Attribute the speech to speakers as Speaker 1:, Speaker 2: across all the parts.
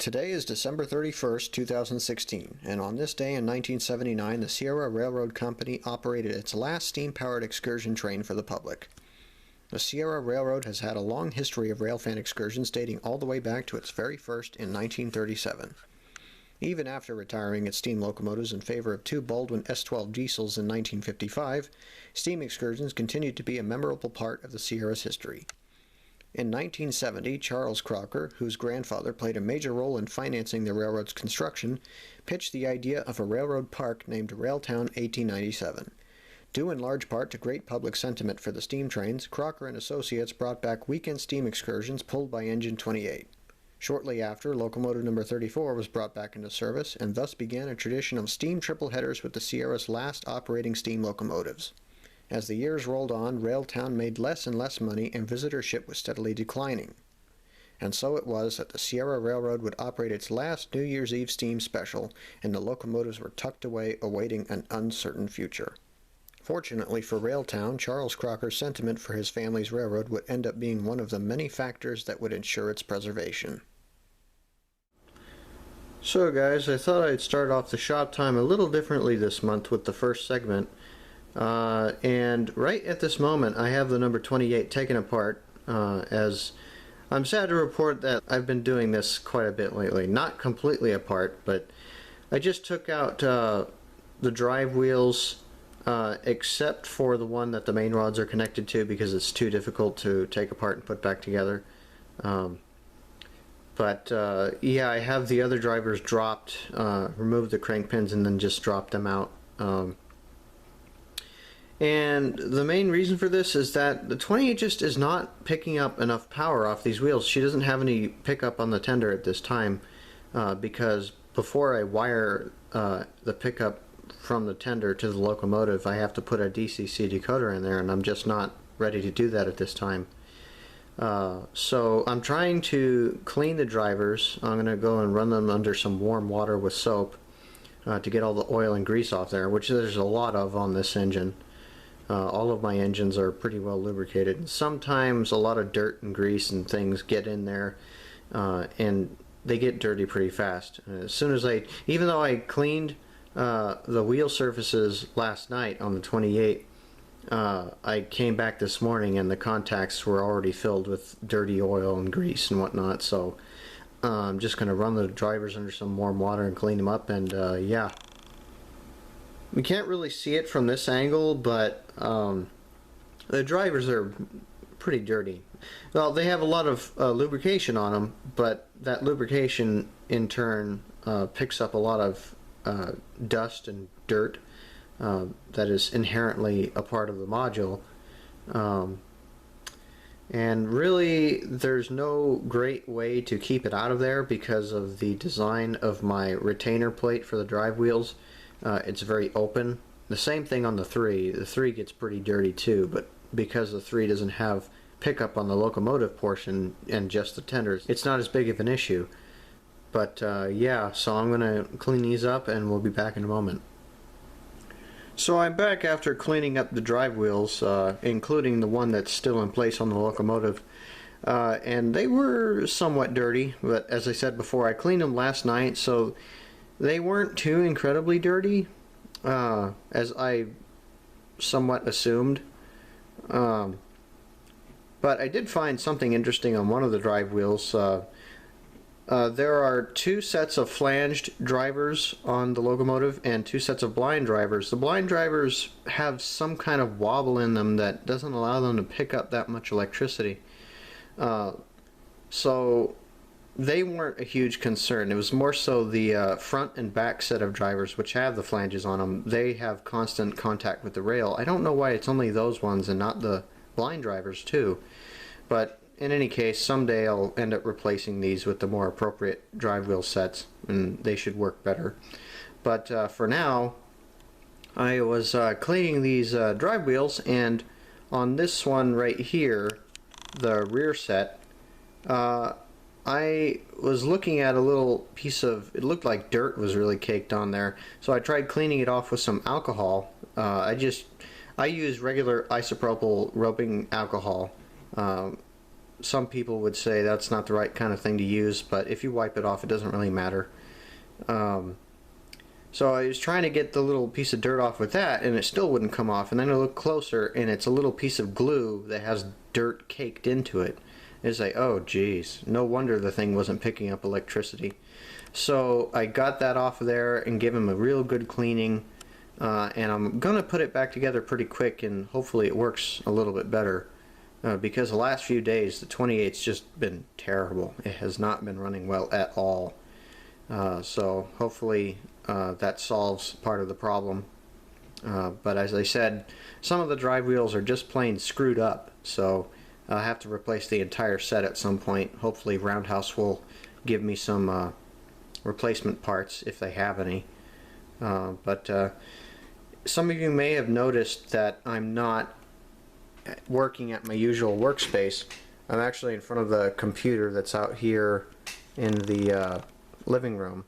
Speaker 1: Today is December 31st, 2016, and on this day in 1979, the Sierra Railroad Company operated its last steam-powered excursion train for the public. The Sierra Railroad has had a long history of railfan excursions dating all the way back to its very first in 1937. Even after retiring its steam locomotives in favor of two Baldwin S-12 diesels in 1955, steam excursions continued to be a memorable part of the Sierra's history. In 1970, Charles Crocker, whose grandfather played a major role in financing the railroad's construction, pitched the idea of a railroad park named Railtown 1897. Due in large part to great public sentiment for the steam trains, Crocker and Associates brought back weekend steam excursions pulled by Engine 28. Shortly after, locomotive number 34 was brought back into service, and thus began a tradition of steam triple headers with the Sierra's last operating steam locomotives. As the years rolled on, Railtown made less and less money and visitorship was steadily declining. And so it was that the Sierra Railroad would operate its last New Year's Eve steam special, and the locomotives were tucked away awaiting an uncertain future. Fortunately for Railtown, Charles Crocker's sentiment for his family's railroad would end up being one of the many factors that would ensure its preservation. So guys, I thought I'd start off the Shoptime a little differently this month with the first segment. And right at this moment I have the number 28 taken apart, as I'm sad to report that I've been doing this quite a bit lately. Not completely apart, but I just took out the drive wheels, except for the one that the main rods are connected to because it's too difficult to take apart and put back together. Yeah, I have the other drivers dropped, removed the crank pins and then just dropped them out. And the main reason for this is that the 28 just is not picking up enough power off these wheels. She doesn't have any pickup on the tender at this time, because before I wire the pickup from the tender to the locomotive, I have to put a DCC decoder in there, and I'm just not ready to do that at this time. So I'm trying to clean the drivers. I'm going to go and run them under some warm water with soap to get all the oil and grease off there, which there's a lot of on this engine. All of my engines are pretty well lubricated. Sometimes a lot of dirt and grease and things get in there, and they get dirty pretty fast. As soon as even though I cleaned the wheel surfaces last night on the 28, I came back this morning and the contacts were already filled with dirty oil and grease and whatnot. So I'm just going to run the drivers under some warm water and clean them up, and yeah. We can't really see it from this angle, but the drivers are pretty dirty. Well, they have a lot of lubrication on them, but that lubrication in turn picks up a lot of dust and dirt that is inherently a part of the module. And really, there's no great way to keep it out of there because of the design of my retainer plate for the drive wheels. It's very open. The same thing on the 3. The 3 gets pretty dirty too, but because the 3 doesn't have pickup on the locomotive portion and just the tenders, it's not as big of an issue. But yeah, so I'm going to clean these up and we'll be back in a moment. So I'm back after cleaning up the drive wheels, including the one that's still in place on the locomotive. And they were somewhat dirty, but as I said before, I cleaned them last night, so they weren't too incredibly dirty, as I somewhat assumed. But I did find something interesting on one of the drive wheels. There are 2 sets of flanged drivers on the locomotive and 2 sets of blind drivers. The blind drivers have some kind of wobble in them that doesn't allow them to pick up that much electricity. So they weren't a huge concern. It was more so the front and back set of drivers, which have the flanges on them. They have constant contact with the rail. I don't know why it's only those ones and not the blind drivers too. But in any case, someday I'll end up replacing these with the more appropriate drive wheel sets, and they should work better. But for now, I was cleaning these drive wheels, and on this one right here, the rear set, I was looking at a little piece of, it looked like dirt was really caked on there, so I tried cleaning it off with some alcohol. I use regular isopropyl roping alcohol, some people would say that's not the right kind of thing to use, but if you wipe it off, it doesn't really matter. So I was trying to get the little piece of dirt off with that, and it still wouldn't come off. And then I look closer, and it's a little piece of glue that has dirt caked into it. It's like, oh geez, no wonder the thing wasn't picking up electricity. So I got that off of there and gave him a real good cleaning, and I'm gonna put it back together pretty quick, and hopefully it works a little bit better. Because the last few days the 28's just been terrible. It has not been running well at all. So hopefully that solves part of the problem. But as I said, some of the drive wheels are just plain screwed up, so I'll have to replace the entire set at some point. Hopefully Roundhouse will give me some replacement parts if they have any. But some of you may have noticed that I'm not working at my usual workspace. I'm actually in front of the computer that's out here in the living room,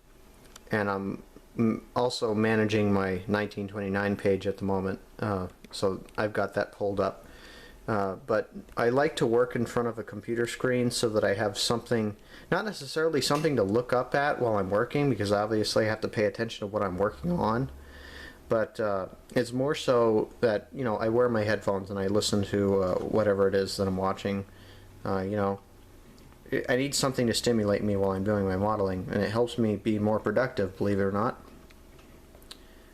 Speaker 1: and I'm also managing my 1929 page at the moment, so I've got that pulled up. But I like to work in front of a computer screen so that I have something, not necessarily something to look up at while I'm working, because obviously I have to pay attention to what I'm working on, but it's more so that, you know, I wear my headphones and I listen to whatever it is that I'm watching. You know, I need something to stimulate me while I'm doing my modeling, and it helps me be more productive, believe it or not.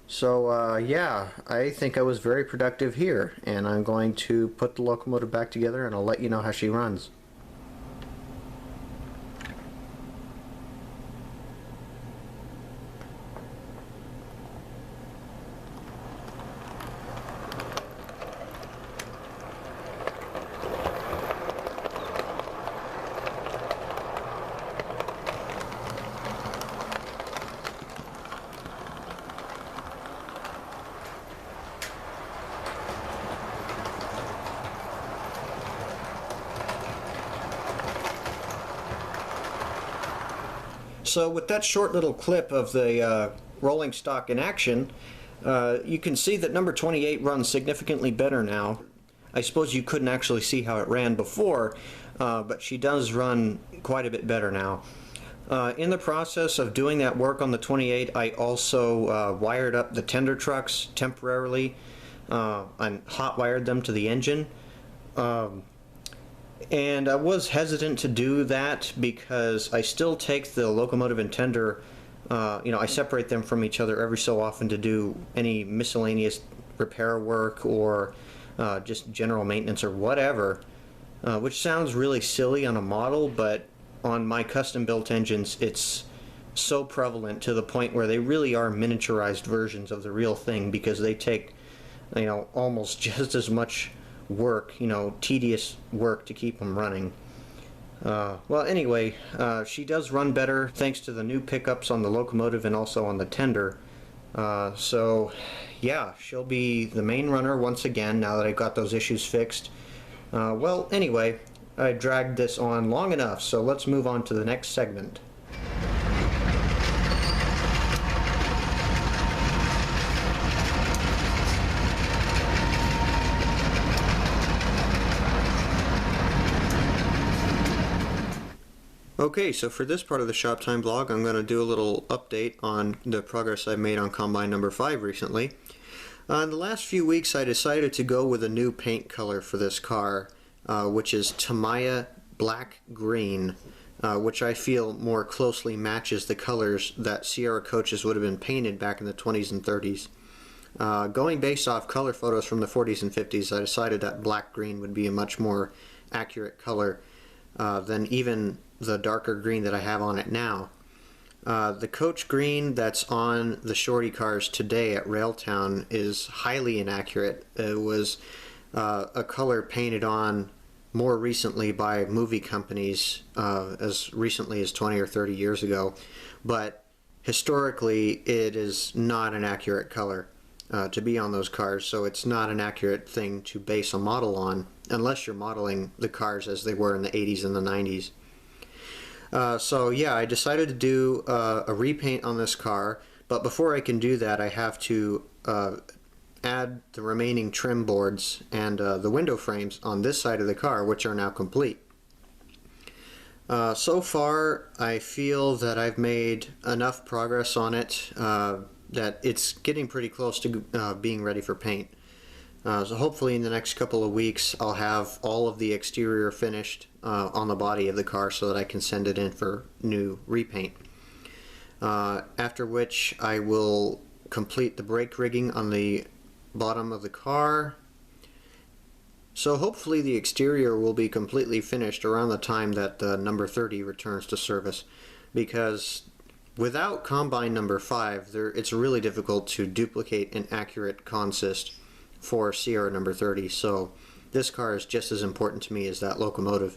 Speaker 1: So yeah, I think I was very productive here, and I'm going to put the locomotive back together, and I'll let you know how she runs. So with that short little clip of the rolling stock in action, you can see that number 28 runs significantly better now. I suppose you couldn't actually see how it ran before, but she does run quite a bit better now. In the process of doing that work on the 28, I also wired up the tender trucks temporarily and hot wired them to the engine. And I was hesitant to do that because I still take the locomotive and tender, you know, I separate them from each other every so often to do any miscellaneous repair work or just general maintenance or whatever, which sounds really silly on a model, but on my custom built engines it's so prevalent to the point where they really are miniaturized versions of the real thing, because they take, you know, almost just as much work, you know, tedious work to keep them running. Well, anyway, she does run better thanks to the new pickups on the locomotive and also on the tender. So yeah, she'll be the main runner once again now that I've got those issues fixed. Well, anyway, I dragged this on long enough, so let's move on to the next segment. Okay, so for this part of the Shoptime blog, I'm going to do a little update on the progress I've made on Combine number 5 recently. In the last few weeks, I decided to go with a new paint color for this car, which is Tamiya Black Green, which I feel more closely matches the colors that Sierra coaches would have been painted back in the 20s and 30s. Going based off color photos from the 40s and 50s, I decided that black green would be a much more accurate color than even the darker green that I have on it now. The coach green that's on the shorty cars today at Railtown is highly inaccurate. It was a color painted on more recently by movie companies as recently as 20 or 30 years ago, but historically it is not an accurate color to be on those cars, so it's not an accurate thing to base a model on unless you're modeling the cars as they were in the 80s and the 90s. So yeah, I decided to do a repaint on this car, but before I can do that I have to add the remaining trim boards and the window frames on this side of the car, which are now complete. So far, I feel that I've made enough progress on it that it's getting pretty close to being ready for paint. So hopefully in the next couple of weeks I'll have all of the exterior finished on the body of the car so that I can send it in for new repaint. After which I will complete the brake rigging on the bottom of the car. So hopefully the exterior will be completely finished around the time that number 30 returns to service, because without combine number 5 it's really difficult to duplicate an accurate consist for Sierra number 30. So this car is just as important to me as that locomotive,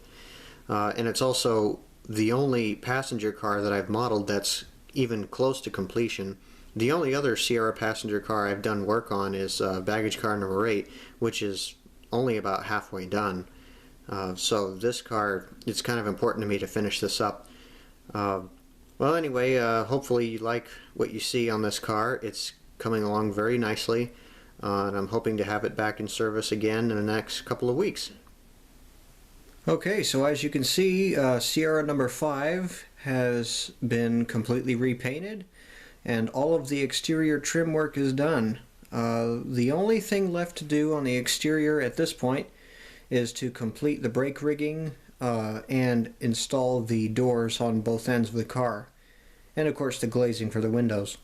Speaker 1: and it's also the only passenger car that I've modeled that's even close to completion. The only other Sierra passenger car I've done work on is baggage car number 8, which is only about halfway done. So this car, it's kind of important to me to finish this up. Well, anyway, hopefully you like what you see on this car. It's coming along very nicely, and I'm hoping to have it back in service again in the next couple of weeks. Okay, so as you can see, Sierra number 5 has been completely repainted, and all of the exterior trim work is done. The only thing left to do on the exterior at this point is to complete the brake rigging and install the doors on both ends of the car, and of course the glazing for the windows.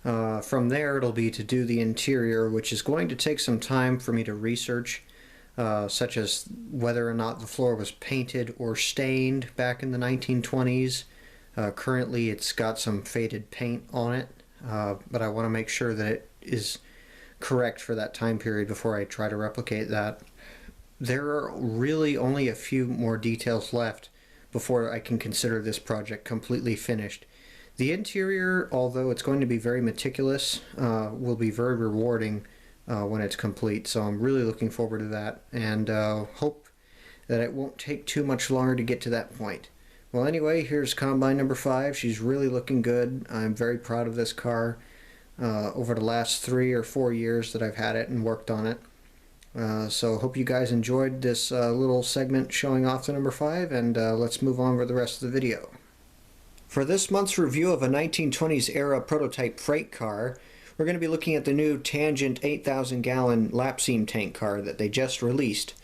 Speaker 1: From there it'll be to do the interior, which is going to take some time for me to research, such as whether or not the floor was painted or stained back in the 1920s. Currently it's got some faded paint on it, but I want to make sure that it is correct for that time period before I try to replicate that. There are really only a few more details left before I can consider this project completely finished. The interior, although it's going to be very meticulous, will be very rewarding when it's complete, so I'm really looking forward to that, and hope that it won't take too much longer to get to that point. Well, anyway, here's combine number 5. She's really looking good. I'm very proud of this car. Over the last 3 or 4 years that I've had it and worked on it. So hope you guys enjoyed this little segment showing off the number 5, and let's move on with the rest of the video. For this month's review of a 1920s era prototype freight car, we're going to be looking at the new Tangent 8,000 gallon lap seam tank car that they just released.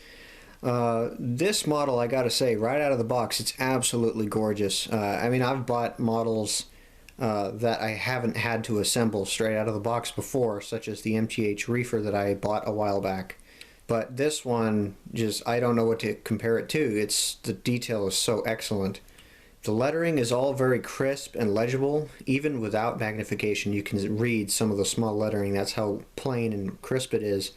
Speaker 1: This model, I gotta say, right out of the box, it's absolutely gorgeous. I mean, I've bought models that I haven't had to assemble straight out of the box before, such as the MTH Reefer that I bought a while back. But this one, just, I don't know what to compare it to. The detail is so excellent. The lettering is all very crisp and legible. Even without magnification, you can read some of the small lettering. That's how plain and crisp it is.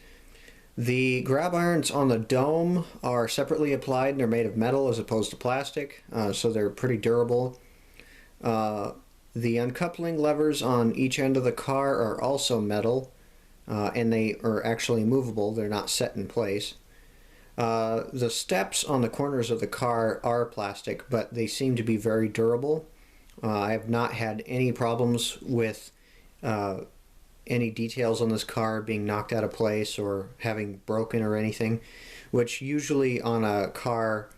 Speaker 1: The grab irons on the dome are separately applied, and they're made of metal as opposed to plastic, so they're pretty durable. The uncoupling levers on each end of the car are also metal, and they are actually movable. They're not set in place. The steps on the corners of the car are plastic, but they seem to be very durable. I have not had any problems with any details on this car being knocked out of place or having broken or anything, which usually on a car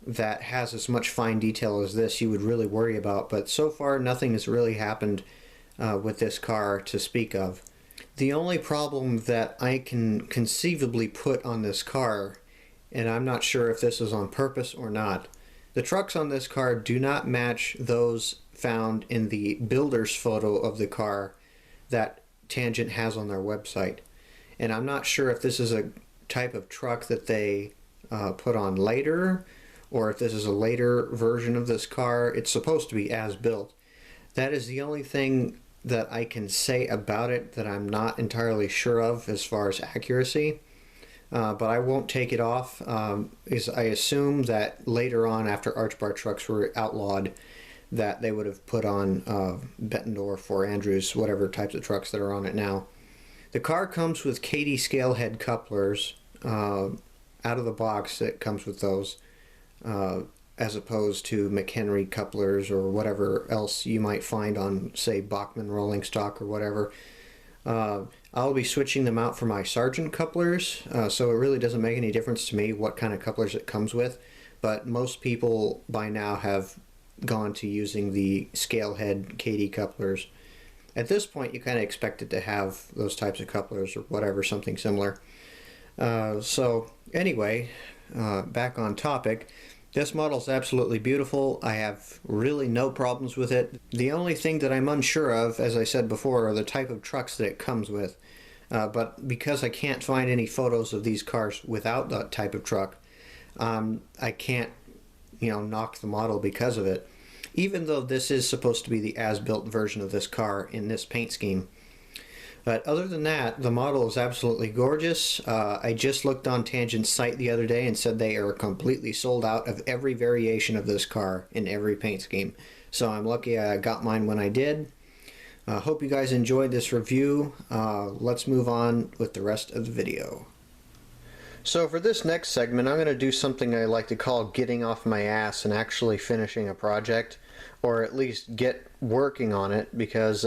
Speaker 1: that has as much fine detail as this you would really worry about, but so far nothing has really happened with this car to speak of. The only problem that I can conceivably put on this car, and I'm not sure if this is on purpose or not, the trucks on this car do not match those found in the builder's photo of the car that Tangent has on their website. And I'm not sure if this is a type of truck that they put on later, or if this is a later version of this car. It's supposed to be as built. That is the only thing that I can say about it that I'm not entirely sure of as far as accuracy. But I won't take it off. I assume that later on, after arch bar trucks were outlawed, that they would have put on Bettendorf or Andrews, whatever types of trucks that are on it now. The car comes with Katy scale head couplers. Out of the box, it comes with those, as opposed to McHenry couplers or whatever else you might find on, say, Bachmann rolling stock or whatever. I'll be switching them out for my Sargent couplers, so it really doesn't make any difference to me what kind of couplers it comes with. but most people by now have gone to using the scale head KD couplers. At this point, you kind of expect it to have those types of couplers or whatever, something similar. So anyway, back on topic. This model is absolutely beautiful. I have really no problems with it. The only thing that I'm unsure of, as I said before, are the type of trucks that it comes with. But because I can't find any photos of these cars without that type of truck, I can't, knock the model because of it. Even though this is supposed to be the as-built version of this car in this paint scheme. But other than that, the model is absolutely gorgeous. I just looked on Tangent's site the other day and said they are completely sold out of every variation of this car in every paint scheme. So I'm lucky I got mine when I did. Hope you guys enjoyed this review. Let's move on with the rest of the video. So for this next segment, I'm going to do something I like to call getting off my ass and actually finishing a project, or at least get working on it, because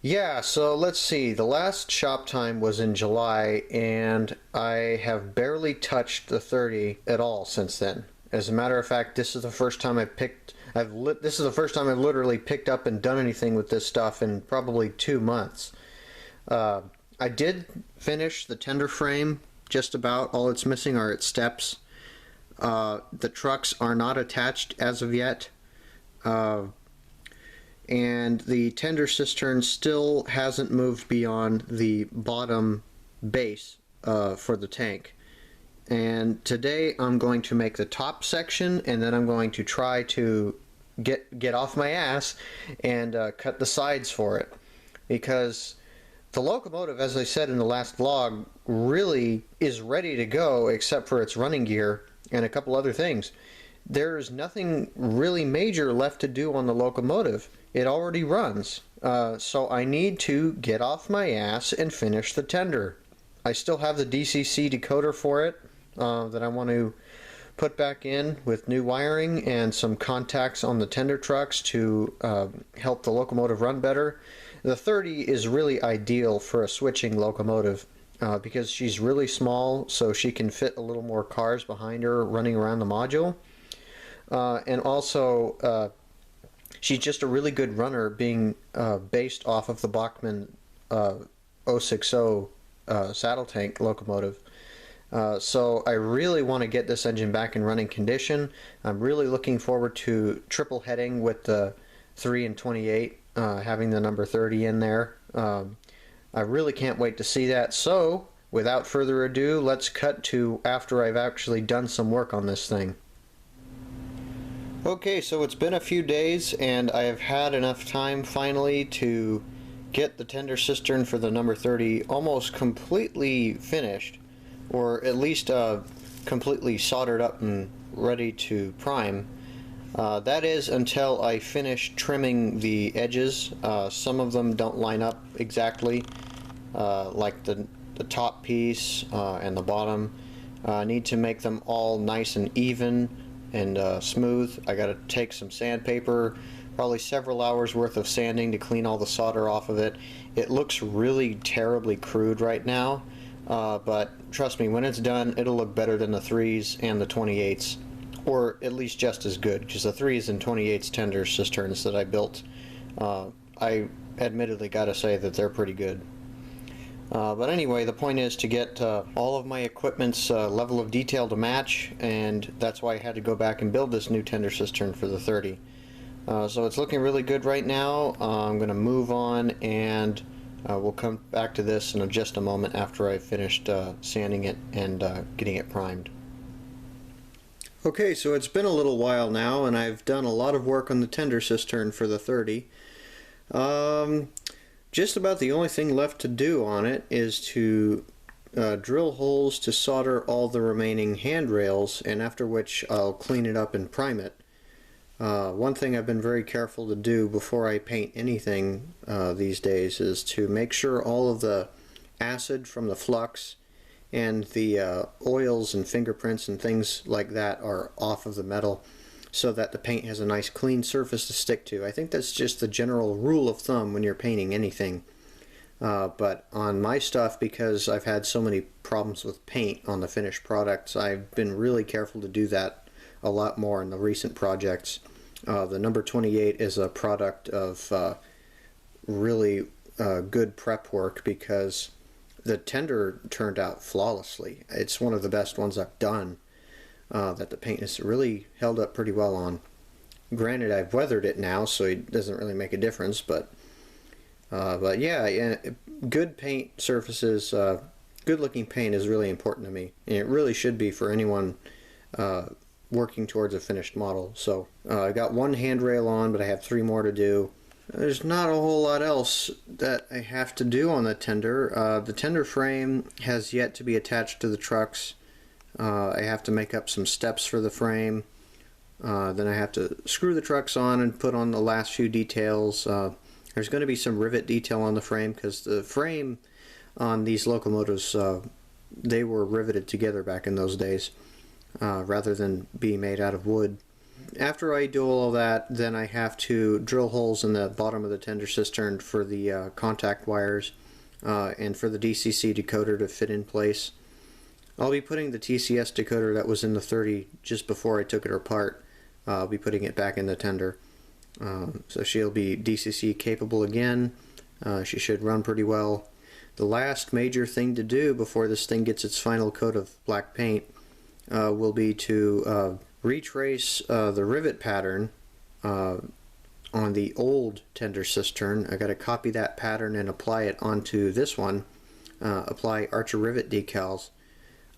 Speaker 1: yeah, so let's see. The last Shoptime was in July, and I have barely touched the 30 at all since then. As a matter of fact, this is the first time this is the first time I've literally picked up and done anything with this stuff in probably 2 months. I did finish the tender frame, just about. All it's missing are its steps. The trucks are not attached as of yet. And the tender cistern still hasn't moved beyond the bottom base for the tank. And today I'm going to make the top section, and then I'm going to try to get off my ass and cut the sides for it, because the locomotive, as I said in the last vlog, really is ready to go except for its running gear and a couple other things. There's nothing really major left to do on the locomotive. It already runs. So I need to get off my ass and finish the tender. I still have the DCC decoder for it that I want to put back in with new wiring and some contacts on the tender trucks to help the locomotive run better. The 30 is really ideal for a switching locomotive because she's really small, so she can fit a little more cars behind her running around the module. And also, she's just a really good runner, being based off of the Bachmann 060 saddle tank locomotive. So I really want to get this engine back in running condition. I'm really looking forward to triple heading with the 3 and 28, having the number 30 in there. I really can't wait to see that. So without further ado, let's cut to after I've actually done some work on this thing. Okay, so it's been a few days, and I have had enough time finally to get the tender cistern for the number 30 almost completely finished, or at least completely soldered up and ready to prime. That is until I finish trimming the edges. Some of them don't line up exactly, like the top piece and the bottom. I need to make them all nice and even and smooth. I gotta take some sandpaper, probably several hours worth of sanding to clean all the solder off of it. It looks really terribly crude right now, but trust me, when it's done, it'll look better than the 3s and the 28s, or at least just as good, because the 3s and 28s tender cisterns that I built, I admittedly gotta say that they're pretty good. But anyway, the point is to get all of my equipment's level of detail to match, and that's why I had to go back and build this new tender cistern for the 30. So it's looking really good right now. I'm going to move on, and we'll come back to this in just a moment after I've finished sanding it and getting it primed. Okay, so it's been a little while now, and I've done a lot of work on the tender cistern for the 30. Just about the only thing left to do on it is to drill holes to solder all the remaining handrails, and after which I'll clean it up and prime it. One thing I've been very careful to do before I paint anything these days is to make sure all of the acid from the flux and the oils and fingerprints and things like that are off of the metal, so that the paint has a nice clean surface to stick to. I think that's just the general rule of thumb when you're painting anything. But on my stuff, because I've had so many problems with paint on the finished products, I've been really careful to do that a lot more in the recent projects. The number 28 is a product of really good prep work because the tender turned out flawlessly. It's one of the best ones I've done that the paint has really held up pretty well on. Granted, I've weathered it now, so it doesn't really make a difference, but yeah, good paint surfaces, good looking paint is really important to me, and it really should be for anyone working towards a finished model. So I got one handrail on, but I have 3 more to do. There's not a whole lot else that I have to do on the tender. The tender frame has yet to be attached to the trucks. I have to make up some steps for the frame. Then I have to screw the trucks on and put on the last few details. There's going to be some rivet detail on the frame because the frame on these locomotives, they were riveted together back in those days rather than being made out of wood. After I do all that, then I have to drill holes in the bottom of the tender cistern for the contact wires and for the DCC decoder to fit in place. I'll be putting the TCS decoder that was in the 30 just before I took it apart. I'll be putting it back in the tender. So she'll be DCC capable again. She should run pretty well. The last major thing to do before this thing gets its final coat of black paint will be to retrace the rivet pattern on the old tender cistern. I got to copy that pattern and apply it onto this one. Apply Archer rivet decals.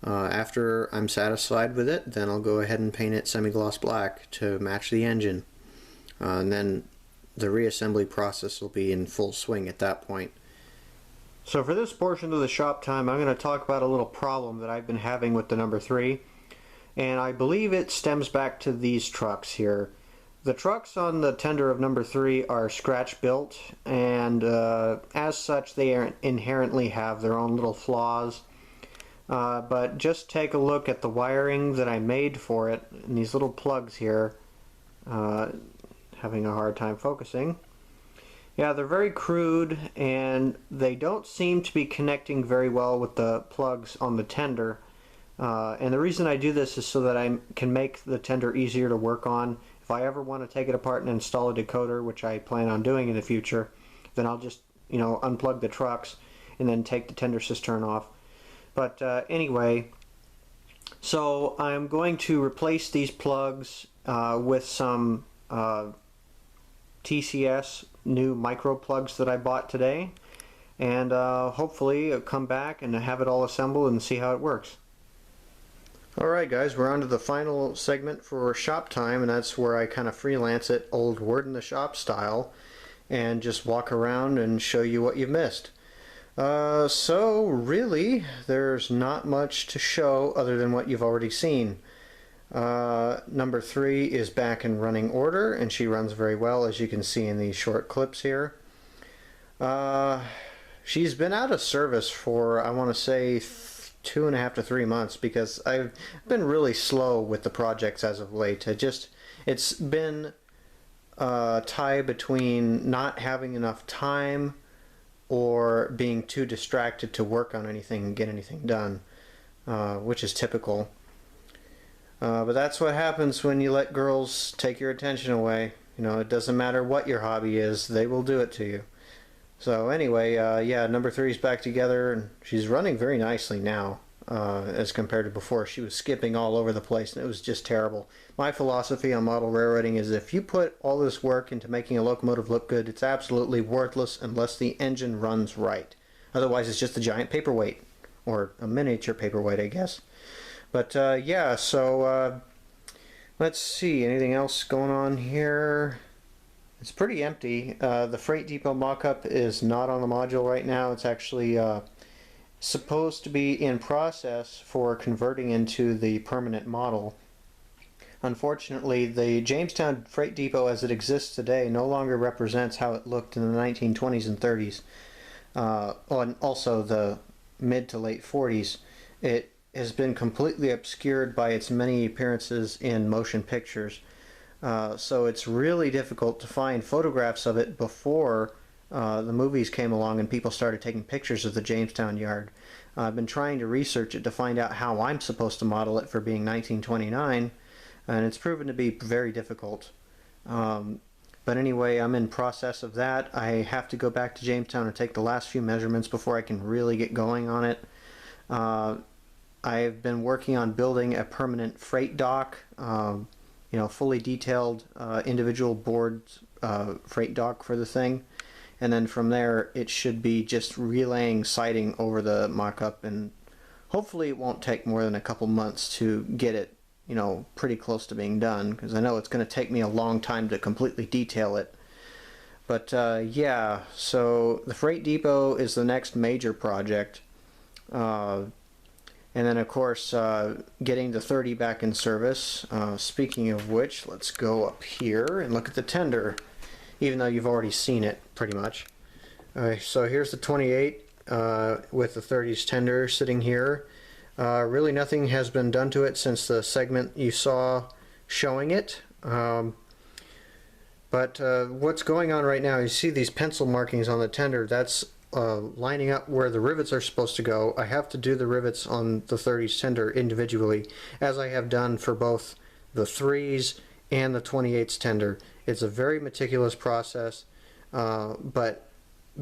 Speaker 1: After I'm satisfied with it, then I'll go ahead and paint it semi-gloss black to match the engine. And then the reassembly process will be in full swing at that point. So for this portion of the shop time, I'm going to talk about a little problem that I've been having with the number 3. And I believe it stems back to these trucks here. The trucks on the tender of number 3 are scratch built, and as such they inherently have their own little flaws. But just take a look at the wiring that I made for it, and these little plugs here, having a hard time focusing. Yeah, they're very crude, and they don't seem to be connecting very well with the plugs on the tender. And the reason I do this is so that I can make the tender easier to work on. If I ever want to take it apart and install a decoder, which I plan on doing in the future, then I'll just, unplug the trucks and then take the tender cistern off. But anyway, so I'm going to replace these plugs with some TCS new micro plugs that I bought today, and hopefully come back and have it all assembled and see how it works. Alright guys, we're on to the final segment for shop time, and that's where I kind of freelance it old word in the shop style and just walk around and show you what you've missed. So really there's not much to show other than what you've already seen. Number 3 is back in running order, and she runs very well, as you can see in these short clips here. She's been out of service for, I want to say, 2.5 to 3 months because I've been really slow with the projects as of late. It's been a tie between not having enough time or being too distracted to work on anything and get anything done, which is typical. But that's what happens when you let girls take your attention away. It doesn't matter what your hobby is, they will do it to you. So anyway, yeah, number 3 is back together, and she's running very nicely now as compared to before. She was skipping all over the place, and it was just terrible. My philosophy on model railroading is if you put all this work into making a locomotive look good, it's absolutely worthless unless the engine runs right. Otherwise, it's just a giant paperweight, or a miniature paperweight, I guess. But yeah, so let's see, anything else going on here? It's pretty empty. The freight depot mock-up is not on the module right now. It's actually supposed to be in process for converting into the permanent model. Unfortunately, the Jamestown Freight Depot as it exists today no longer represents how it looked in the 1920s and 30s. And also the mid to late 40s. It has been completely obscured by its many appearances in motion pictures. So it's really difficult to find photographs of it before the movies came along and people started taking pictures of the Jamestown yard. I've been trying to research it to find out how I'm supposed to model it for being 1929, and it's proven to be very difficult. But anyway, I'm in process of that. I have to go back to Jamestown and take the last few measurements before I can really get going on it. I've been working on building a permanent freight dock, fully detailed individual board freight dock for the thing. And then from there, it should be just relaying siding over the mock-up, and hopefully it won't take more than a couple months to get it, pretty close to being done, because I know it's going to take me a long time to completely detail it. But yeah, so the freight depot is the next major project. And then of course, getting the 30 back in service. Speaking of which, let's go up here and look at the tender, even though you've already seen it pretty much. So here's the 28 with the 30's tender sitting here. Really nothing has been done to it since the segment you saw showing it. But what's going on right now, you see these pencil markings on the tender. That's lining up where the rivets are supposed to go. I have to do the rivets on the 30's tender individually, as I have done for both the 3's and the 28's tender. It's a very meticulous process, but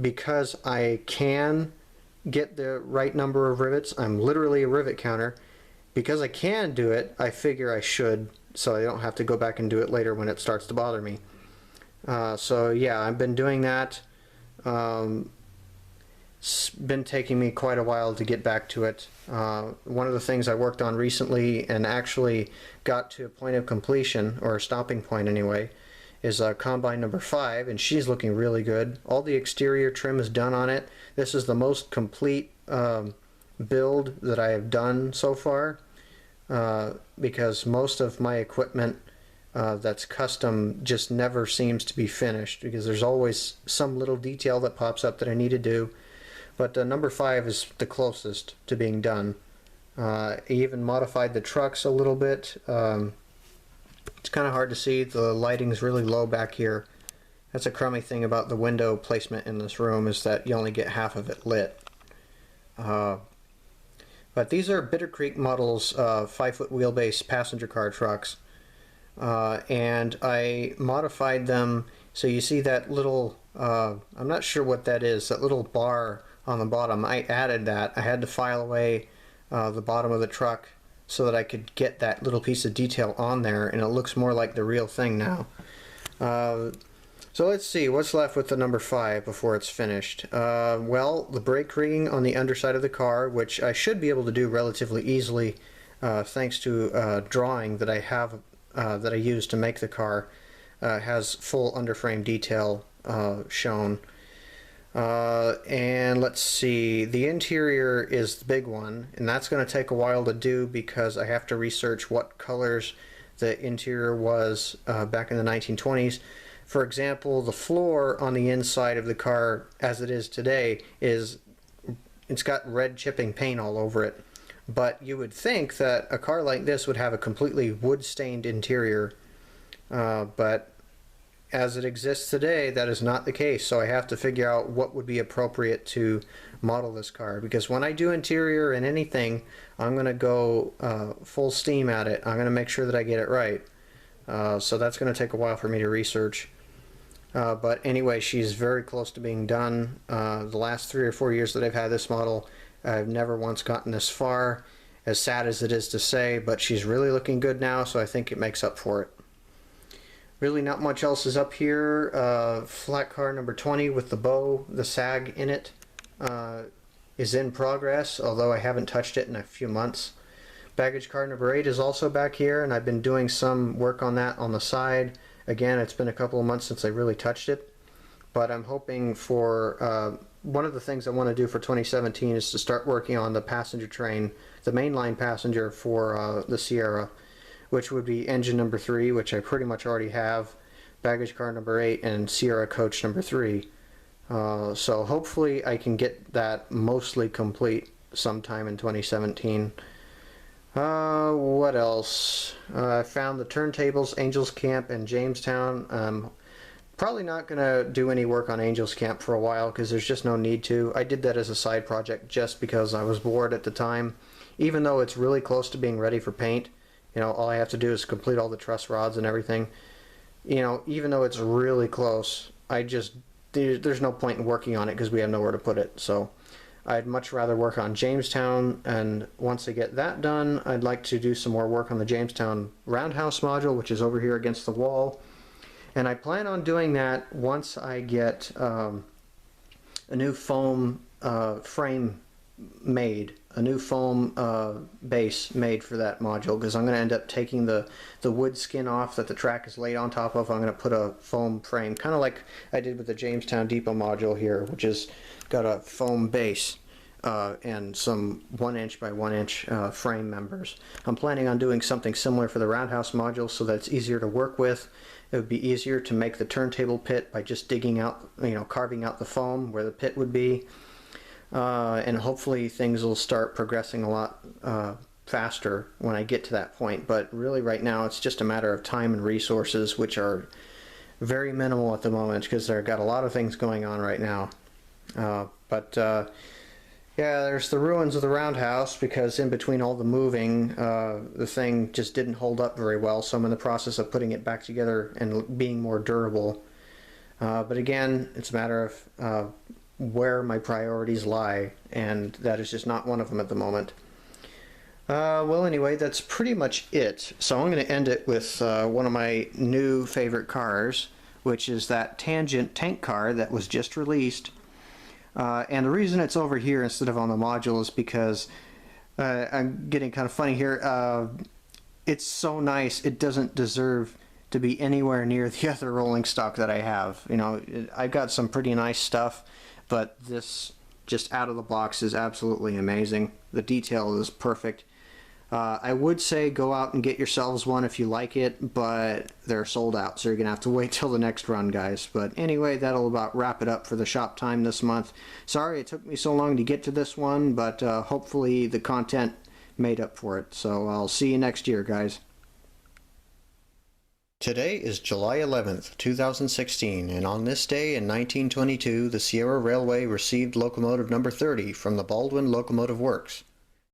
Speaker 1: because I can get the right number of rivets, I'm literally a rivet counter. Because I can do it, I figure I should, so I don't have to go back and do it later when it starts to bother me. So yeah, I've been doing that. It's been taking me quite a while to get back to it. One of the things I worked on recently and actually got to a point of completion, or a stopping point anyway, is combine number 5, and she's looking really good. All the exterior trim is done on it. This is the most complete build that I have done so far, because most of my equipment that's custom just never seems to be finished, because there's always some little detail that pops up that I need to do. But number 5 is the closest to being done. I even modified the trucks a little bit. It's kind of hard to see. The lighting's really low back here. That's a crummy thing about the window placement in this room, is that you only get half of it lit. But these are Bitter Creek models, 5-foot wheelbase passenger car trucks. And I modified them so you see that little, I'm not sure what that is, that little bar on the bottom. I added that. I had to file away the bottom of the truck so that I could get that little piece of detail on there, and it looks more like the real thing now. So let's see what's left with the number 5 before it's finished. Well, the brake rigging on the underside of the car, which I should be able to do relatively easily thanks to a drawing that I have that I used to make the car, has full underframe detail shown. And let's see, the interior is the big one, and that's going to take a while to do because I have to research what colors the interior was back in the 1920s. For example, the floor on the inside of the car as it is today it's got red chipping paint all over it. But you would think that a car like this would have a completely wood-stained interior, but as it exists today, that is not the case. So I have to figure out what would be appropriate to model this car, because when I do interior and anything, I'm going to go full steam at it. I'm going to make sure that I get it right. So that's going to take a while for me to research. But anyway, she's very close to being done. The last 3 or 4 years that I've had this model, I've never once gotten this far, as sad as it is to say, but she's really looking good now, so I think it makes up for it. Really not much else is up here. Flat car number 20 with the bow, the sag in it, is in progress, although I haven't touched it in a few months. Baggage car number 8 is also back here, and I've been doing some work on that on the side. Again, it's been a couple of months since I really touched it, but I'm hoping for one of the things I want to do for 2017 is to start working on the passenger train, the mainline passenger for the Sierra, which would be engine number 3, which I pretty much already have, baggage car number 8, and Sierra coach number 3. So hopefully I can get that mostly complete sometime in 2017. What else? I found the turntables, Angels Camp, and Jamestown. Probably not going to do any work on Angels Camp for a while because there's just no need to. I did that as a side project just because I was bored at the time. Even though it's really close to being ready for paint, You know, all I have to do is complete all the truss rods and everything. You know, even though it's really close, there's no point in working on it because we have nowhere to put it. So I'd much rather work on Jamestown, and once I get that done, I'd like to do some more work on the Jamestown roundhouse module, which is over here against the wall. And I plan on doing that once I get a new foam frame made, a new foam base made for that module, because I'm going to end up taking the wood skin off that the track is laid on top of. I'm going to put a foam frame, kind of like I did with the Jamestown Depot module here, which has got a foam base and some 1" by 1" frame members. I'm planning on doing something similar for the roundhouse module so that it's easier to work with. It would be easier to make the turntable pit by just digging out, you know, carving out the foam where the pit would be. And hopefully things will start progressing a lot faster when I get to that point. But really right now it's just a matter of time and resources, which are very minimal at the moment because they've got a lot of things going on right now. Yeah, there's the ruins of the roundhouse because in between all the moving, the thing just didn't hold up very well, so I'm in the process of putting it back together and being more durable. But again, it's a matter of where my priorities lie, and that is just not one of them at the moment. Well, anyway, that's pretty much it. So I'm going to end it with one of my new favorite cars, which is that Tangent tank car that was just released. And the reason it's over here instead of on the module is because I'm getting kind of funny here. It's so nice, it doesn't deserve to be anywhere near the other rolling stock that I have. You know, I've got some pretty nice stuff, but this just out of the box is absolutely amazing. The detail is perfect. I would say go out and get yourselves one if you like it, but they're sold out, so you're gonna have to wait till the next run, guys. But anyway, that'll about wrap it up for the shop time this month. Sorry it took me so long to get to this one, but hopefully the content made up for it. So I'll see you next year, guys. Today is July 11th, 2016, and on this day in 1922, the Sierra Railway received locomotive number 30 from the Baldwin Locomotive Works.